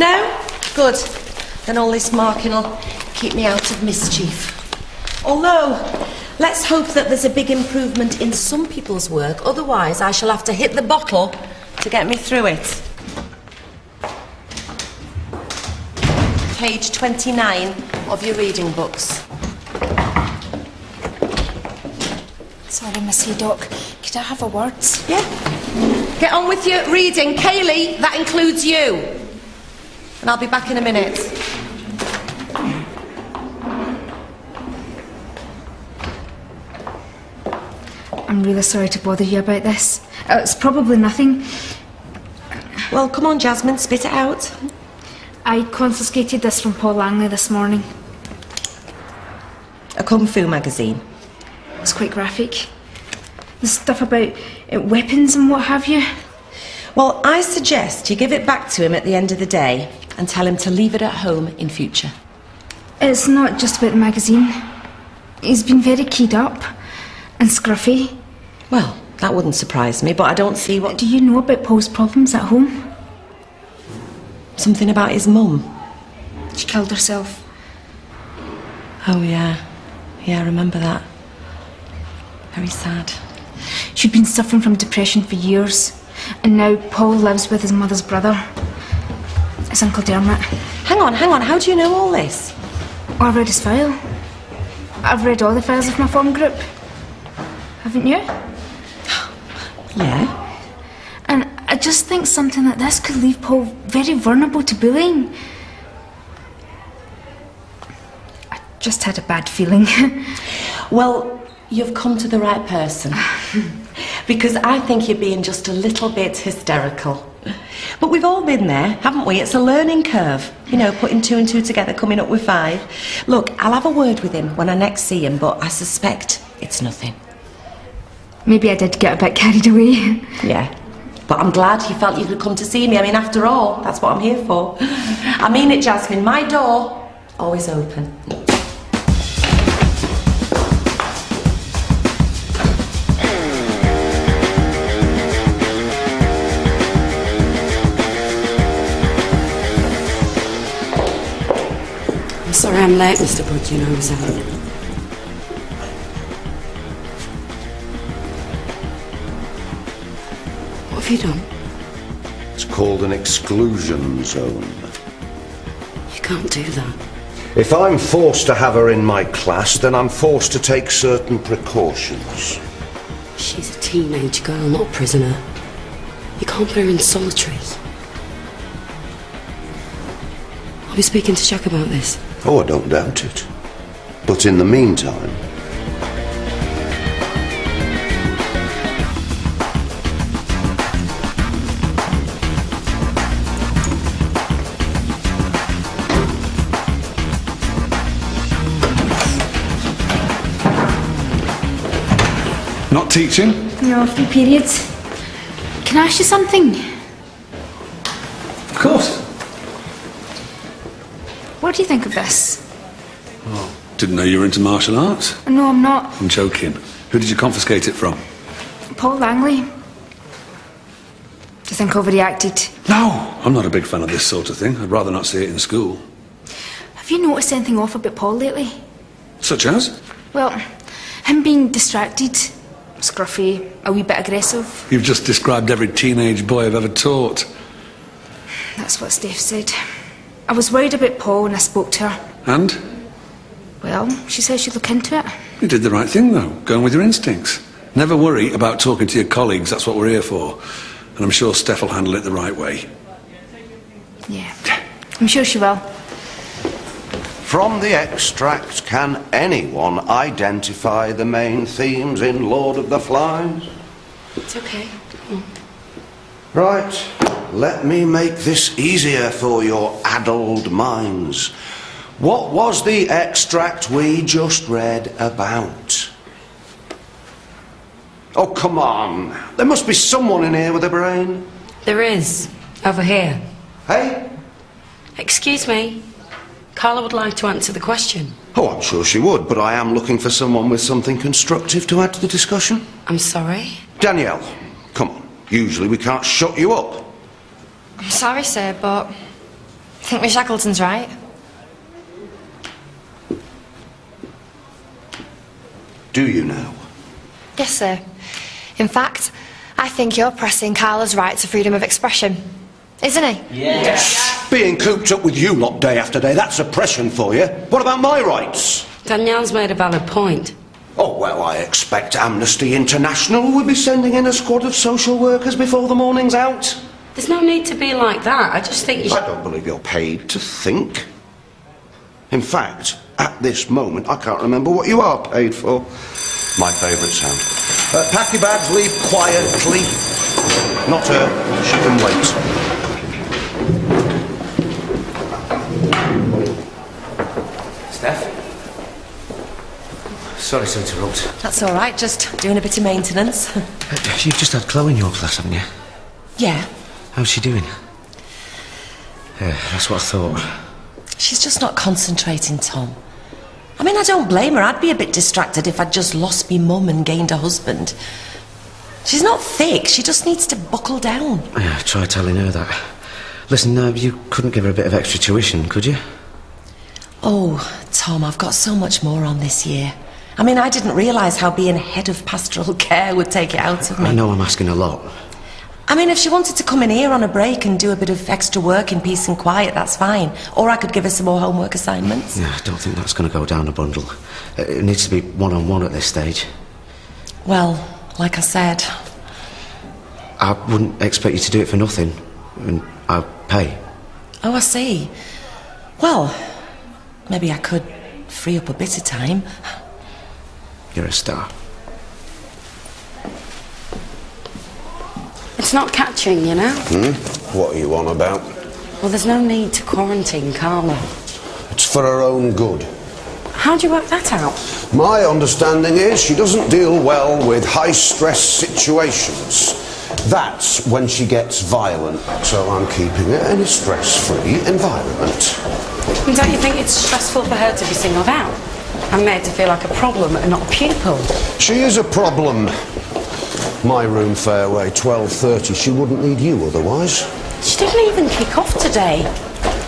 No? Good. Then all this marking will keep me out of mischief. Although, let's hope that there's a big improvement in some people's work. Otherwise, I shall have to hit the bottle to get me through it. Page 29 of your reading books. Sorry, Miss Haydock. Could I have a word? Yeah. Get on with your reading. Kaylee, that includes you. And I'll be back in a minute. I'm really sorry to bother you about this. It's probably nothing. Well, come on, Jasmine, spit it out. I confiscated this from Paul Langley this morning. A Kung Fu magazine. It's quite graphic. The stuff about weapons and what have you. Well, I suggest you give it back to him at the end of the day and tell him to leave it at home in future. It's not just about the magazine. He's been very keyed up and scruffy. Well, that wouldn't surprise me, but I don't see what... Do you know about Paul's problems at home? Something about his mum. She killed herself. Oh, yeah. Yeah, I remember that. Very sad. She'd been suffering from depression for years, and now Paul lives with his mother's brother. It's Uncle Dermot. Hang on. How do you know all this? Oh, I've read his file. I've read all the files of my form group. Haven't you? Yeah. And I just think something like this could leave Paul very vulnerable to bullying. I just had a bad feeling. Well, you've come to the right person. Because I think you're being just a little bit hysterical. But we've all been there, haven't we? It's a learning curve. You know, putting 2 and 2 together, coming up with 5. Look, I'll have a word with him when I next see him, but I suspect it's nothing. Maybe I did get a bit carried away. Yeah. But I'm glad he felt you could come to see me. I mean, after all, that's what I'm here for. I mean it, Jasmine. My door, always open. I'm sorry I'm late, Mr. Budge, you know I was out. What have you done? It's called an exclusion zone. You can't do that. If I'm forced to have her in my class, then I'm forced to take certain precautions. She's a teenage girl, not a prisoner. You can't put her in solitary. I'll be speaking to Jack about this. Oh, I don't doubt it. But in the meantime... Not teaching? No, a few periods. Can I ask you something? Of course. What do you think of this? Oh, didn't know you were into martial arts. No, I'm not. I'm joking. Who did you confiscate it from? Paul Langley. Do you think I overreacted? No, I'm not a big fan of this sort of thing. I'd rather not see it in school. Have you noticed anything off about Paul lately? Such as? Well, him being distracted, scruffy, a wee bit aggressive. You've just described every teenage boy I've ever taught. That's what Steph said. I was worried about Paul when I spoke to her. And? Well, she said she'd look into it. You did the right thing, though, going with your instincts. Never worry about talking to your colleagues, that's what we're here for. And I'm sure Steph will handle it the right way. Yeah, I'm sure she will. From the extract, can anyone identify the main themes in Lord of the Flies? It's okay. Right, let me make this easier for your addled minds. What was the extract we just read about? Oh, come on. There must be someone in here with a brain. There is. Over here. Hey? Excuse me. Carla would like to answer the question. Oh, I'm sure she would, but I am looking for someone with something constructive to add to the discussion. I'm sorry? Danielle, come on. Usually we can't shut you up. I'm sorry, sir, but think Miss Shackleton's right. Do you now? Yes, sir. In fact, I think you're pressing Carla's right to freedom of expression. Isn't he? Yes. Being cooped up with you lot day after day, that's oppression for you. What about my rights? Danielle's made a valid point. Oh, well, I expect Amnesty International will be sending in a squad of social workers before the morning's out. There's no need to be like that. I just think you should... I don't believe you're paid to think. In fact, at this moment, I can't remember what you are paid for. My favourite sound. Pack your bags, leave quietly. Not her. She can wait. Steph? Sorry to interrupt. That's all right, just doing a bit of maintenance. You've just had Chloe in your class, haven't you? Yeah. How's she doing? Yeah, that's what I thought. She's just not concentrating, Tom. I mean, I don't blame her. I'd be a bit distracted if I'd just lost me mum and gained a husband. She's not thick, she just needs to buckle down. Yeah, try telling her that. Listen, you couldn't give her a bit of extra tuition, could you? Oh, Tom, I've got so much more on this year. I mean, I didn't realise how being head of pastoral care would take it out of me. I know I'm asking a lot. I mean, if she wanted to come in here on a break and do a bit of extra work in peace and quiet, that's fine. Or I could give her some more homework assignments. Yeah, I don't think that's going to go down a bundle. It needs to be one-on-one at this stage. Well, like I said... I wouldn't expect you to do it for nothing. And I'll pay. Oh, I see. Well, maybe I could free up a bit of time. You're a star. It's not catching, you know? What are you on about? Well, there's no need to quarantine Carla. It's for her own good. How do you work that out? My understanding is she doesn't deal well with high-stress situations. That's when she gets violent. So I'm keeping her in a stress-free environment. And don't you think it's stressful for her to be singled out? And made to feel like a problem and not a pupil? She is a problem. My room fairway, 12:30. She wouldn't need you otherwise. She didn't even kick off today.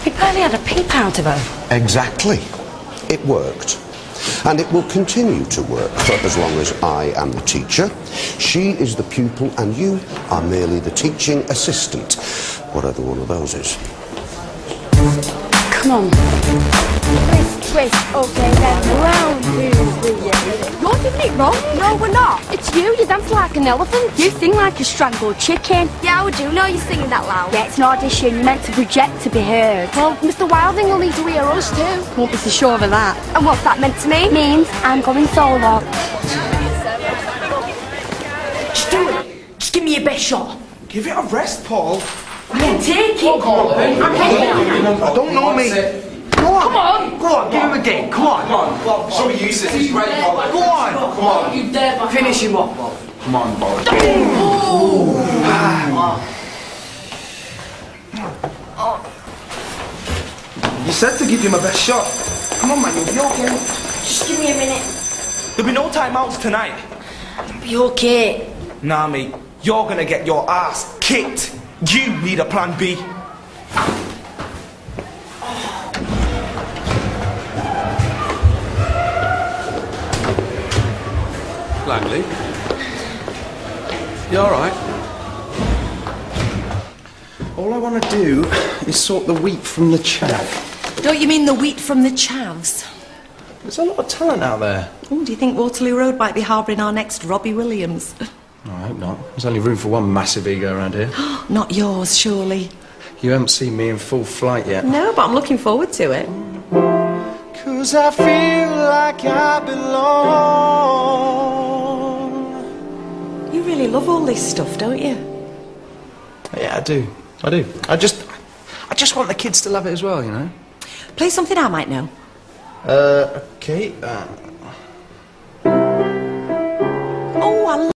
We barely had a peep out of her. Exactly. It worked. And it will continue to work for as long as I am the teacher. She is the pupil and you are merely the teaching assistant. Whatever one of those is. Come on. Twist, okay, then round 2, 3, You're doing it wrong. No, we're not. It's you. You dance like an elephant. You sing like a strangled chicken. Yeah, we do know you're singing that loud. Yeah, it's an audition. You're meant to project to be heard. Well, Mr. Wilding will need to hear us too. Won't be so sure of that. And what's that meant to mean? Means I'm going solo. Just do it. Just give me your best shot. Give it a rest, Paul. I can take it. I don't know me. Go on. Come on. Go on, give him a dig. Come on. Come on. Show me useless. He's ready. Go on. Come on. You dare my Finish him off, Bob. Come on, Bob. You said to give him a best shot. Come on, man, you'll be okay. Just give me a minute. There'll be no timeouts tonight. Be okay. Nah, mate. You're gonna get your ass kicked. You need a plan B. Langley? You alright? All I want to do is sort the wheat from the chaff. Don't you mean the wheat from the chavs? There's a lot of talent out there. Oh, do you think Waterloo Road might be harbouring our next Robbie Williams? Oh, I hope not. There's only room for one massive ego around here. Not yours, surely. You haven't seen me in full flight yet. No, but I'm looking forward to it. 'Cause I feel like I belong. You really love all this stuff, don't you? Yeah, I do. I just want the kids to love it as well, you know. Play something I might know. Okay. Oh, I